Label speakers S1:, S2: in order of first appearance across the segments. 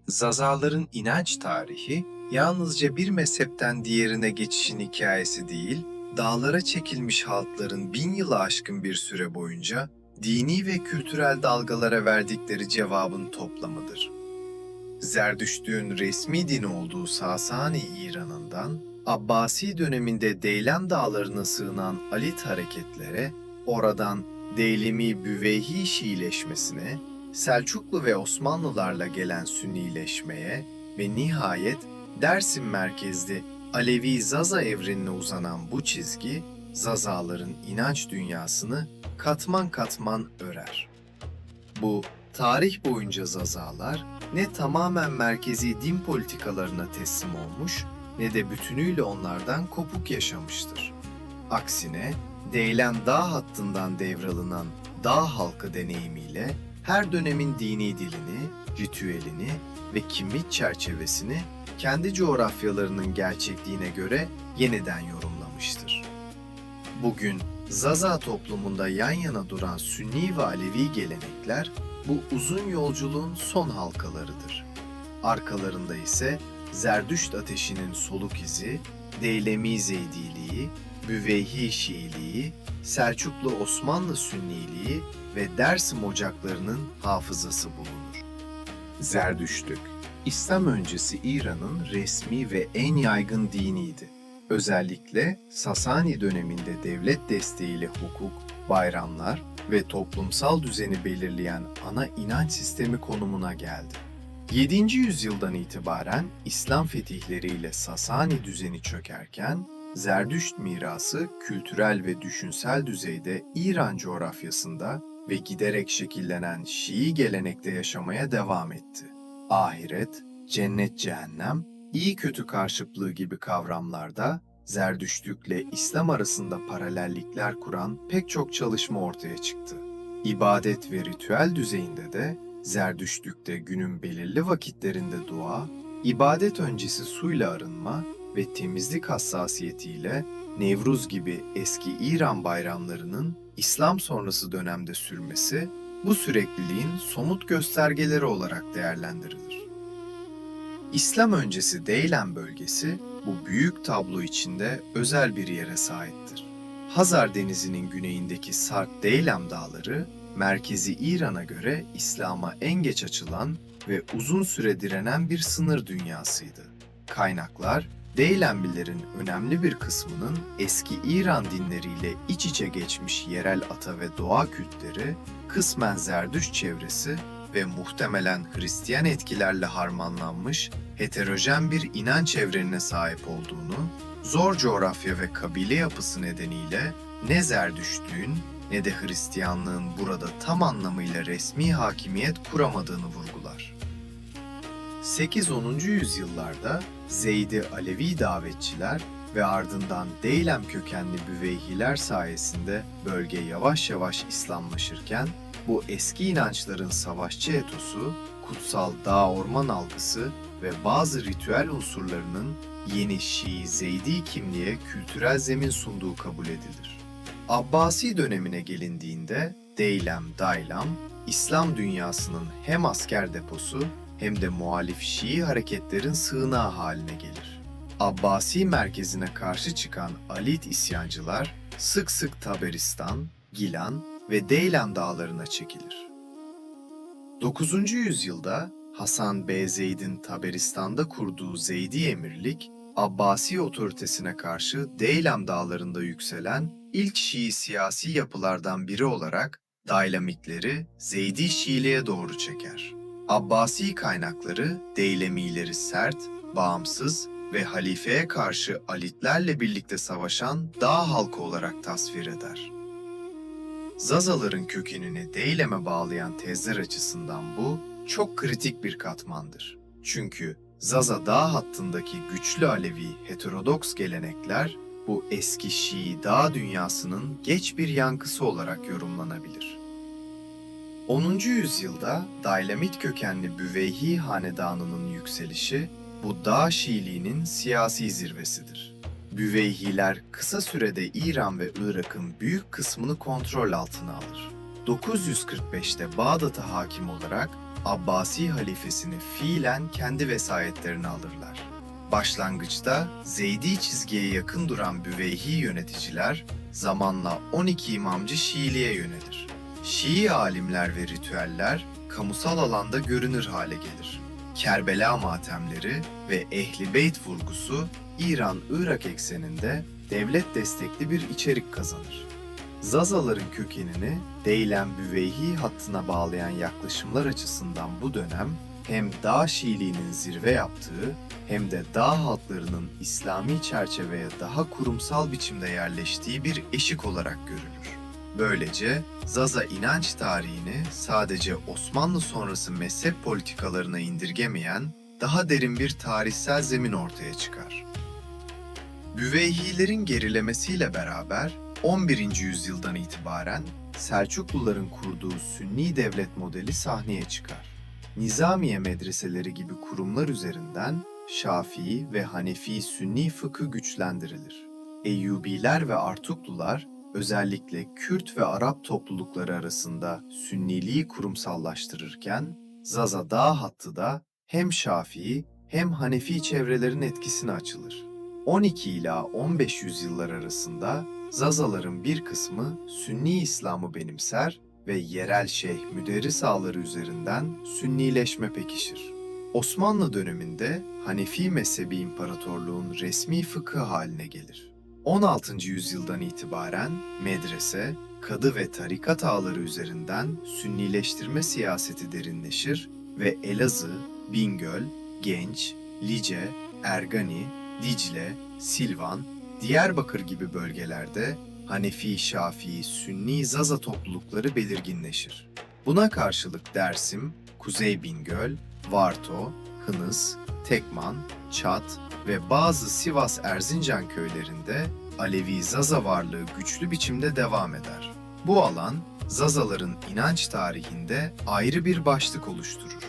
S1: Zazaların inanç tarihi, yalnızca bir mezhepten diğerine geçişin hikayesi değil, dağlara çekilmiş halkların 1000 yılı aşkın bir süre boyunca dini ve kültürel dalgalara verdikleri cevabın toplamıdır. Zerdüştlüğün resmi din olduğu Sasani İran'ından, Abbasi döneminde Deylem Dağları'na sığınan Alit hareketlere, oradan Deylemi-Büveyhi Şiileşmesine, Selçuklu ve Osmanlılarla gelen Sünnileşmeye ve nihayet Dersim merkezli Alevi Zaza evrenine uzanan bu çizgi, Zazaların inanç dünyasını katman katman örer. Bu tarih boyunca Zazalar ne tamamen merkezi din politikalarına teslim olmuş ne de bütünüyle onlardan kopuk yaşamıştır. Aksine Deylem Dağ hattından devralınan dağ halkı deneyimiyle her dönemin dini dilini, ritüelini ve kimlik çerçevesini kendi coğrafyalarının gerçekliğine göre yeniden yorumlamıştır. Bugün Zaza toplumunda yan yana duran Sünni ve Alevi gelenekler bu uzun yolculuğun son halkalarıdır. Arkalarında ise Zerdüşt ateşinin soluk izi, Deylemi Zeydiliği, Büveyhi Şiiliği, Selçuklu Osmanlı Sünniliği ve Dersim ocaklarının hafızası bulunur. Zerdüştlük, İslam öncesi İran'ın resmi ve en yaygın diniydi. Özellikle Sasani döneminde devlet desteğiyle hukuk, bayramlar ve toplumsal düzeni belirleyen ana inanç sistemi konumuna geldi. 7. yüzyıldan itibaren İslam fetihleriyle Sasani düzeni çökerken, Zerdüşt mirası kültürel ve düşünsel düzeyde İran coğrafyasında ve giderek şekillenen Şii gelenekte yaşamaya devam etti. Ahiret, cennet, cehennem, iyi kötü karşıtlığı gibi kavramlarda Zerdüştlükle İslam arasında paralellikler kuran pek çok çalışma ortaya çıktı. İbadet ve ritüel düzeyinde de Zerdüştlükte günün belirli vakitlerinde dua, ibadet öncesi suyla arınma ve temizlik hassasiyetiyle Nevruz gibi eski İran bayramlarının İslam sonrası dönemde sürmesi, bu sürekliliğin somut göstergeleri olarak değerlendirilir. İslam öncesi Deylem bölgesi bu büyük tablo içinde özel bir yere sahiptir. Hazar Denizi'nin güneyindeki Sarp Deylem Dağları, merkezi İran'a göre İslam'a en geç açılan ve uzun süre direnen bir sınır dünyasıydı. Kaynaklar, Deylemlilerin önemli bir kısmının eski İran dinleriyle iç içe geçmiş yerel ata ve doğa kültleri, kısmen Zerdüşt çevresi ve muhtemelen Hristiyan etkilerle harmanlanmış heterojen bir inanç evrenine sahip olduğunu, zor coğrafya ve kabile yapısı nedeniyle ne Zerdüştlüğün ne de Hristiyanlığın burada tam anlamıyla resmi hakimiyet kuramadığını vurgular. 8-10. yüzyıllarda Zeydi Alevi davetçiler ve ardından Deylem kökenli Büveyhiler sayesinde bölge yavaş yavaş İslamlaşırken, bu eski inançların savaşçı etosu, kutsal dağ orman algısı ve bazı ritüel unsurlarının yeni Şii-Zeydi kimliğe kültürel zemin sunduğu kabul edilir. Abbasi dönemine gelindiğinde Deylem, Daylam, İslam dünyasının hem asker deposu hem de muhalif Şii hareketlerin sığınağı haline gelir. Abbasi merkezine karşı çıkan Alit isyancılar sık sık Taberistan, Gilan ve Deylem dağlarına çekilir. 9. yüzyılda Hasan B. Zeyd'in Taberistan'da kurduğu Zeydi Emirlik, Abbasi otoritesine karşı Deylem dağlarında yükselen ilk Şii siyasi yapılardan biri olarak Daylamikleri Zeydi Şiiliğe doğru çeker. Abbasi kaynakları Deylemileri sert, bağımsız ve halifeye karşı Alitlerle birlikte savaşan dağ halkı olarak tasvir eder. Zazaların kökenini Deylem'e bağlayan tezler açısından bu çok kritik bir katmandır. Çünkü Zaza dağ hattındaki güçlü Alevi heterodoks gelenekler bu eski Şii dağ dünyasının geç bir yankısı olarak yorumlanabilir. 10. yüzyılda Daylamit kökenli Büveyhi hanedanının yükselişi bu dağ Şiiliğinin siyasi zirvesidir. Büveyhiler kısa sürede İran ve Irak'ın büyük kısmını kontrol altına alır. 945'te Bağdat'a hakim olarak Abbasi halifesini fiilen kendi vesayetlerine alırlar. Başlangıçta Zeydi çizgiye yakın duran Büveyhi yöneticiler zamanla 12 imamcı Şiiliğe yönelir. Şii alimler ve ritüeller kamusal alanda görünür hale gelir. Kerbela matemleri ve Ehl-i Beyt vurgusu İran-Irak ekseninde devlet destekli bir içerik kazanır. Zazaların kökenini Deylem-Büveyhi hattına bağlayan yaklaşımlar açısından bu dönem hem Dağ Şiiliğinin zirve yaptığı hem de dağ halklarının İslami çerçeveye daha kurumsal biçimde yerleştiği bir eşik olarak görülür. Böylece Zaza inanç tarihini sadece Osmanlı sonrası mezhep politikalarına indirgemeyen daha derin bir tarihsel zemin ortaya çıkar. Büveyhilerin gerilemesiyle beraber 11. yüzyıldan itibaren Selçukluların kurduğu Sünni devlet modeli sahneye çıkar. Nizamiye medreseleri gibi kurumlar üzerinden Şafii ve Hanefi Sünni fıkhı güçlendirilir. Eyyubiler ve Artuklular özellikle Kürt ve Arap toplulukları arasında Sünniliği kurumsallaştırırken Zaza Dağ hattı da hem Şafii hem Hanefi çevrelerin etkisine açılır. 12 ila 15 yüzyıllar arasında Zazaların bir kısmı Sünni İslam'ı benimser ve yerel şeyh müderris ağları üzerinden Sünnileşme pekişir. Osmanlı döneminde Hanefi mezhebi imparatorluğun resmi fıkhı haline gelir. 16. yüzyıldan itibaren medrese, kadı ve tarikat ağları üzerinden Sünnileştirme siyaseti derinleşir ve Elazığ, Bingöl, Genç, Lice, Ergani, Dicle, Silvan, Diyarbakır gibi bölgelerde Hanefi, Şafii, Sünni Zaza toplulukları belirginleşir. Buna karşılık Dersim, Kuzey Bingöl, Varto, Hınıs, Tekman, Çat ve bazı Sivas-Erzincan köylerinde Alevi Zaza varlığı güçlü biçimde devam eder. Bu alan, Zazaların inanç tarihinde ayrı bir başlık oluşturur.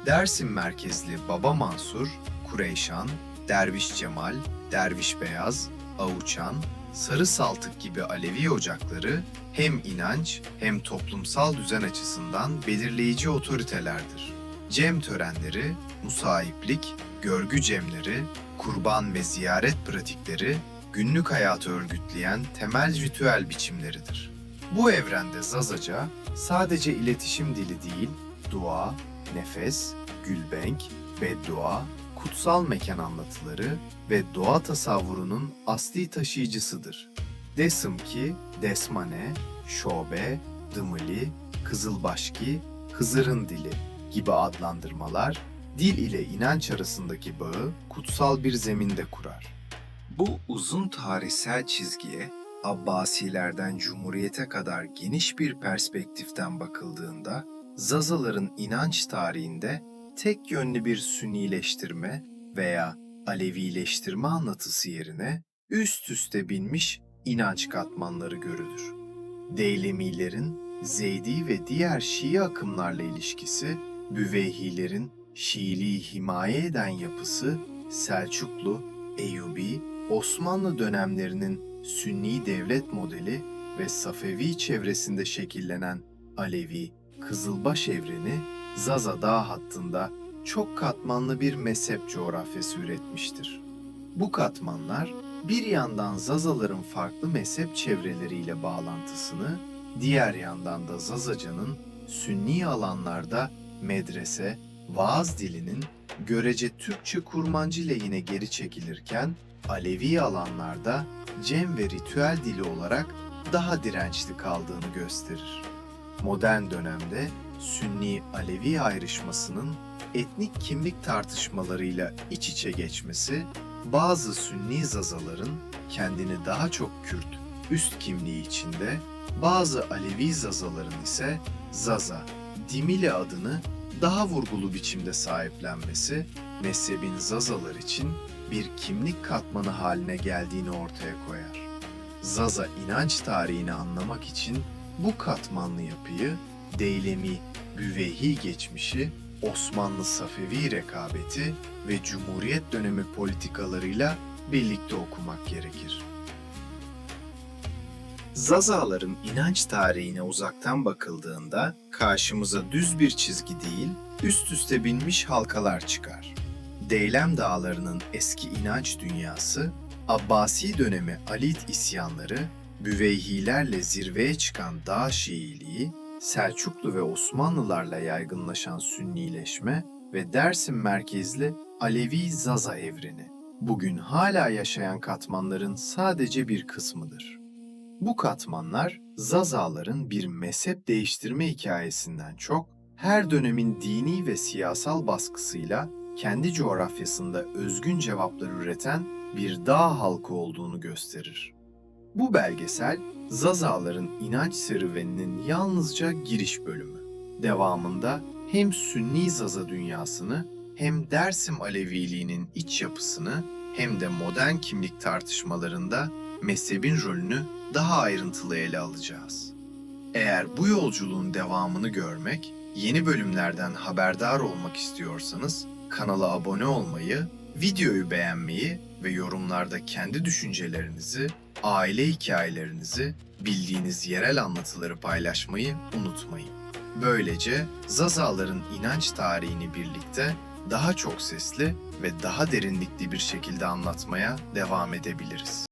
S1: Dersim merkezli Baba Mansur, Kureyşan, Derviş Cemal, Derviş Beyaz, Avuçan, Sarı Saltık gibi Alevi ocakları hem inanç hem toplumsal düzen açısından belirleyici otoritelerdir. Cem törenleri, musahiplik, görgü cemleri, kurban ve ziyaret pratikleri günlük hayatı örgütleyen temel ritüel biçimleridir. Bu evrende Zazaca sadece iletişim dili değil, dua, nefes, gülbenk, beddua, kutsal mekan anlatıları ve doğa tasavvurunun asli taşıyıcısıdır. Desımki, Desmane, Şobe, Dımili, Kızılbaşki, Hızır'ın dili gibi adlandırmalar, dil ile inanç arasındaki bağı kutsal bir zeminde kurar. Bu uzun tarihsel çizgiye Abbasilerden Cumhuriyete kadar geniş bir perspektiften bakıldığında Zazaların inanç tarihinde tek yönlü bir Sünnileştirme veya Alevileştirme anlatısı yerine üst üste binmiş inanç katmanları görülür. Deylemilerin Zeydi ve diğer Şii akımlarla ilişkisi, Büveyhilerin Şiiliği himaye eden yapısı, Selçuklu, Eyyubi, Osmanlı dönemlerinin Sünni devlet modeli ve Safevi çevresinde şekillenen Alevi, Kızılbaş evreni, Zaza Dağ hattında çok katmanlı bir mezhep coğrafyası üretmiştir. Bu katmanlar bir yandan Zazaların farklı mezhep çevreleriyle bağlantısını, diğer yandan da Zazaca'nın Sünni alanlarda medrese, vaaz dilinin görece Türkçe kurmancı lehine geri çekilirken, Alevi alanlarda cem ve ritüel dili olarak daha dirençli kaldığını gösterir. Modern dönemde Sünni-Alevi ayrışmasının etnik kimlik tartışmalarıyla iç içe geçmesi, bazı Sünni Zazaların kendini daha çok Kürt üst kimliği içinde, bazı Alevi Zazaların ise Zaza, Dimili adını daha vurgulu biçimde sahiplenmesi, mezhebin Zazalar için bir kimlik katmanı haline geldiğini ortaya koyar. Zaza inanç tarihini anlamak için bu katmanlı yapıyı, Deylemi, Büveyhi geçmişi, Osmanlı Safevi rekabeti ve Cumhuriyet dönemi politikalarıyla birlikte okumak gerekir. Zazaların inanç tarihine uzaktan bakıldığında karşımıza düz bir çizgi değil, üst üste binmiş halkalar çıkar. Deylem Dağları'nın eski inanç dünyası, Abbasi dönemi Alid isyanları, Büveyhilerle zirveye çıkan Dağ Şiiliği, Selçuklu ve Osmanlılarla yaygınlaşan Sünnileşme ve Dersim merkezli Alevi Zaza evreni, bugün hala yaşayan katmanların sadece bir kısmıdır. Bu katmanlar, Zazaların bir mezhep değiştirme hikayesinden çok, her dönemin dini ve siyasal baskısıyla kendi coğrafyasında özgün cevaplar üreten bir dağ halkı olduğunu gösterir. Bu belgesel, Zazaların inanç serüveninin yalnızca giriş bölümü. Devamında hem Sünni Zaza dünyasını, hem Dersim Aleviliğinin iç yapısını, hem de modern kimlik tartışmalarında mezhebin rolünü daha ayrıntılı ele alacağız. Eğer bu yolculuğun devamını görmek, yeni bölümlerden haberdar olmak istiyorsanız kanala abone olmayı, videoyu beğenmeyi ve yorumlarda kendi düşüncelerinizi, aile hikayelerinizi, bildiğiniz yerel anlatıları paylaşmayı unutmayın. Böylece Zazaların inanç tarihini birlikte daha çok sesli ve daha derinlikli bir şekilde anlatmaya devam edebiliriz.